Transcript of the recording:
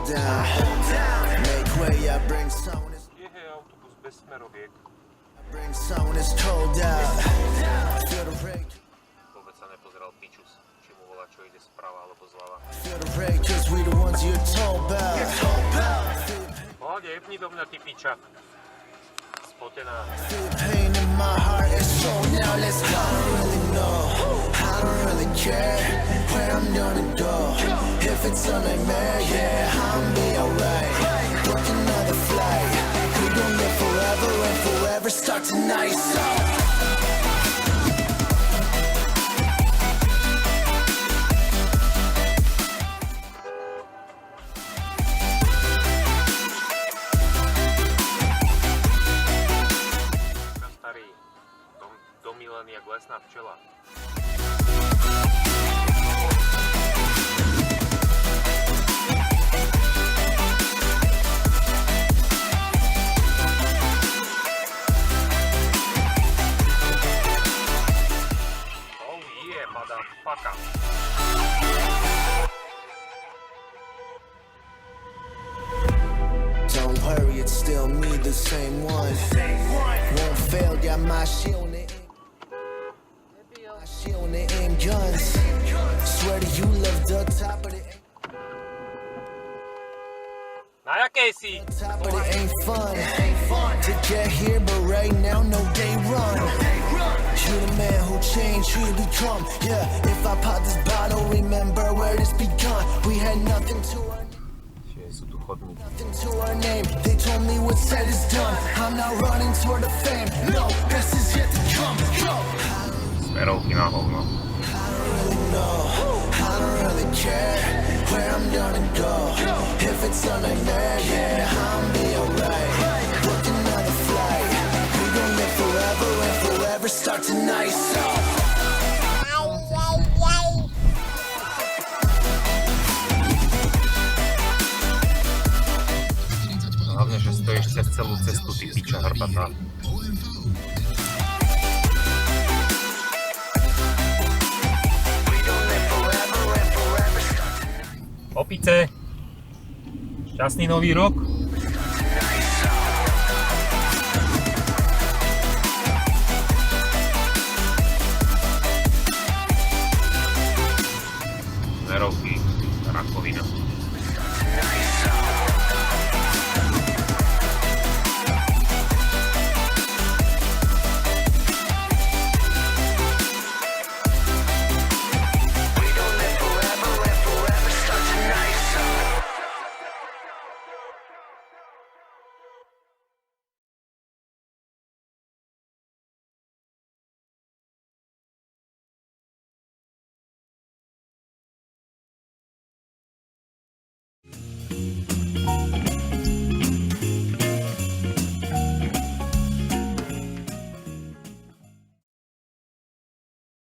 down. Make way, I bring someone. Je autobus bez Smeroviek. Bring someone is cold out. Feel the rage. Vôbec sa nepozeral pičus, či mu volá, čo ide sprava alebo zľava. Feel the rage, 'cause we the ones you're told about. Pohode, jebni do mňa, ty piča. Spotená. Feel pain in my heart, it's so now let's go. I don't really know, I don't really care where I'm gonna go. If it's a nightmare, yeah, I'll be alright. Book another flight. We gon' live forever and forever start tonight. So domilený jak lesná včela. Oh yeah, motherfucker. don't worry, it's still me, the same one. Won't fail, got my shit on it. She on the aim guns. Swear to you, love the top of the Na jakej si? top, but it ain't fun to get here. But right now, no day run. You the man who changed, who you become. Yeah, if I pop this bottle, remember where this begun. We had nothing to our Sú tu chodníky. nothing to our name. They told me what's said is done. I'm not running toward the fame. No, best is yet to come. Go. Smerovky na hovno. I don't really know, I don't really care where I'm gonna go. If it's a nightmare, yeah, I'll be alright. Book another flight. We gon' live forever and forever start tonight. So Hlavne, že stojíš cez celú cestu, ty piča hrbatá. Opice, šťastný nový rok.